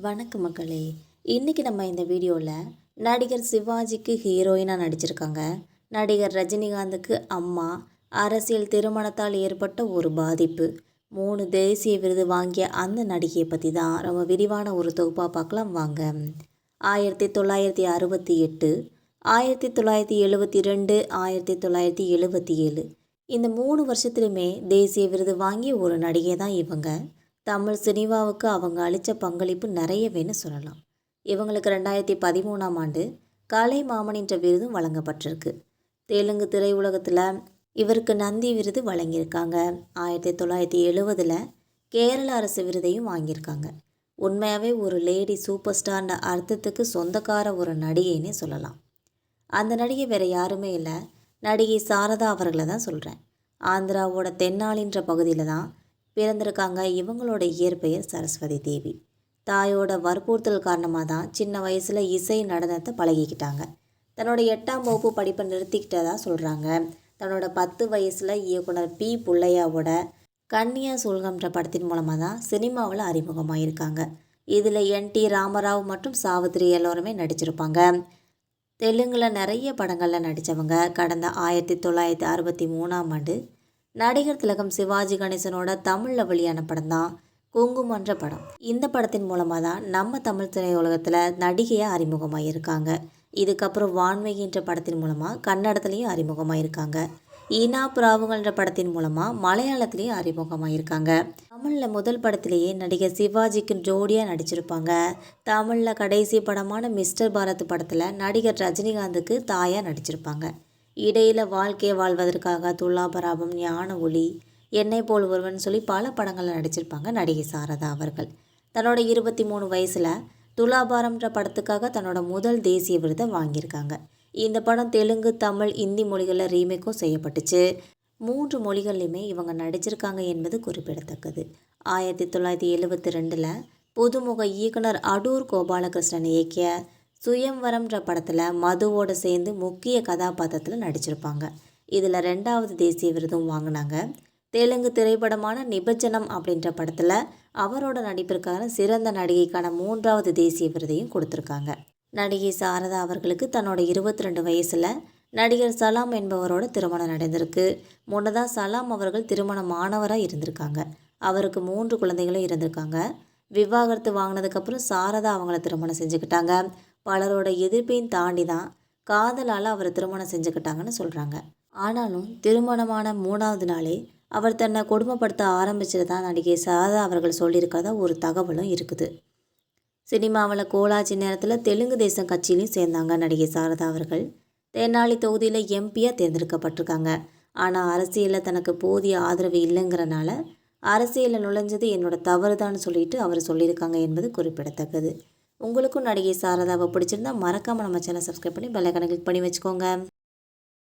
வணக்கம் மக்களே. இன்றைக்கி நம்ம இந்த வீடியோவில் நடிகர் சிவாஜிக்கு ஹீரோயினாக நடிச்சிருக்காங்க. நடிகர் ரஜினிகாந்துக்கு அம்மா, அரசியல் திருமணத்தால் ஏற்பட்ட ஒரு பாதிப்பு, 3 தேசிய விருது வாங்கிய அந்த நடிகையை பற்றி தான் ரொம்ப விரிவான ஒரு தொகுப்பாக பார்க்கலாம் வாங்க. 1968, 1972, 1977 இந்த 3 வருஷத்துலையுமே தேசிய விருது வாங்கிய ஒரு நடிகை தான் இவங்க. தமிழ் சினிமாவுக்கு அவங்க அளித்த பங்களிப்பு நிறையவேன்னு சொல்லலாம். இவங்களுக்கு 2013ஆம் ஆண்டு கலை மாமன் என்ற விருதும் வழங்கப்பட்டிருக்கு. தெலுங்கு திரையுலகத்தில் இவருக்கு நந்தி விருது வழங்கியிருக்காங்க. 1970 கேரள அரசு விருதையும் வாங்கியிருக்காங்க. உண்மையாகவே ஒரு லேடி சூப்பர் ஸ்டார்ன்ற அர்த்தத்துக்கு சொந்தக்கார ஒரு நடிகைன்னே சொல்லலாம். அந்த நடிகை வேறு யாருமே இல்லை, நடிகை சாரதா அவர்களை தான் சொல்கிறேன். ஆந்திராவோட தென்னாலின்ற பகுதியில் தான் பிறந்திருக்காங்க. இவங்களோட இயற்பெயர் சரஸ்வதி தேவி. தாயோட வற்புறுத்தல் காரணமாக தான் சின்ன வயசில் இசை நடனத்தை பழகிக்கிட்டாங்க. தன்னோட 8ஆம் வகுப்பு படிப்பை நிறுத்திக்கிட்டதா சொல்கிறாங்க. தன்னோட 10 வயசில் இயக்குனர் பி புள்ளையாவோட கன்னியா சுல்கம்ன்ற படத்தின் மூலமாக தான் சினிமாவில் அறிமுகமாயிருக்காங்க. இதில் NT ராமராவ் மற்றும் சாவித்ரி எல்லோருமே நடிச்சிருப்பாங்க. தெலுங்கில் நிறைய படங்களில் நடித்தவங்க. கடந்த 1963ஆம் ஆண்டு நடிகர் திலகம் சிவாஜி கணேசனோட தமிழில் வெளியான படம் தான் குங்குமன்ற படம். இந்த படத்தின் மூலமாக தான் நம்ம தமிழ் திரையுலகத்தில் நடிகையாக அறிமுகமாகியிருக்காங்க. இதுக்கப்புறம் வான்மைகின்ற படத்தின் மூலமாக கன்னடத்துலேயும் அறிமுகமாகியிருக்காங்க. ஈனா புறாவுகள்ன்ற படத்தின் மூலமாக மலையாளத்துலேயும் அறிமுகமாகியிருக்காங்க. தமிழில் முதல் படத்திலேயே நடிகர் சிவாஜிக்கு ஜோடியாக நடிச்சிருப்பாங்க. தமிழில் கடைசி படமான மிஸ்டர் பாரத் படத்தில் நடிகர் ரஜினிகாந்துக்கு தாயாக நடிச்சிருப்பாங்க. இடையில் வாழ்க்கையை வாழ்வதற்காக துலாபராபம், ஞான ஒளி, என்னை போல் ஒருவன் சொல்லி பல படங்களில் நடிச்சிருப்பாங்க நடிகை சாரதா அவர்கள். தன்னோட 23 வயசில் துலாபாரம்ன்ற படத்துக்காக தன்னோட முதல் தேசிய விருதை வாங்கியிருக்காங்க. இந்த படம் தெலுங்கு, தமிழ், இந்தி மொழிகளில் ரீமேக்கும் செய்யப்பட்டுச்சு. 3 மொழிகள்லையுமே இவங்க நடிச்சிருக்காங்க என்பது குறிப்பிடத்தக்கது. 1972 புதுமுக இயக்குனர் அடூர் கோபாலகிருஷ்ணன் இயக்கிய சுயம்வரம்ன்ற படத்தில் மதுவோடு சேர்ந்து முக்கிய கதாபாத்திரத்தில் நடிச்சிருப்பாங்க. இதில் 2வது தேசிய விருதும் வாங்கினாங்க. தெலுங்கு திரைப்படமான நிபஜனம் அப்படின்ற படத்தில் அவரோட நடிப்பிற்கான சிறந்த நடிகைக்கான 3வது தேசிய விருதையும் கொடுத்துருக்காங்க. நடிகை சாரதா அவர்களுக்கு தன்னோட 22 வயசில் நடிகர் சலாம் என்பவரோட திருமணம் நடந்திருக்கு. முன்னதாக சலாம் அவர்கள் திருமணமானவராக இருந்திருக்காங்க. அவருக்கு 3 குழந்தைகளும் இருந்திருக்காங்க. விவாகரத்து வாங்கினதுக்கப்புறம் சாரதா அவங்கள திருமணம் செஞ்சுக்கிட்டாங்க. பலரோட எதிர்ப்பையும் தாண்டி தான் காதலால் அவர் திருமணம் செஞ்சுக்கிட்டாங்கன்னு சொல்கிறாங்க. ஆனாலும் திருமணமான 3வது நாளே அவர் தன்னை கொடுமைப்படுத்த ஆரம்பிச்சது தான் நடிகை சாரதா அவர்கள் சொல்லியிருக்கதா ஒரு தகவலும் இருக்குது. சினிமாவில் கோலாச்சி நேரத்தில் தெலுங்கு தேசம் கட்சியிலையும் சேர்ந்தாங்க நடிகை சாரதா அவர்கள். தேனாலி தொகுதியில் எம்பியாக தேர்ந்தெடுக்கப்பட்டிருக்காங்க. ஆனால் அரசியலில் தனக்கு போதிய ஆதரவு இல்லைங்கிறனால அரசியலில் நுழைஞ்சது என்னோட தவறுதான்னு சொல்லிட்டு அவர் சொல்லியிருக்காங்க என்பது குறிப்பிடத்தக்கது. உங்களுக்கும் நடிகை சாரதாவை பிடிச்சிருந்தா மறக்காமல் நம்ம சேனலை சப்ஸ்கிரைப் பண்ணி பெல் ஐகானை கிளிக் பண்ணி வச்சுக்கோங்க.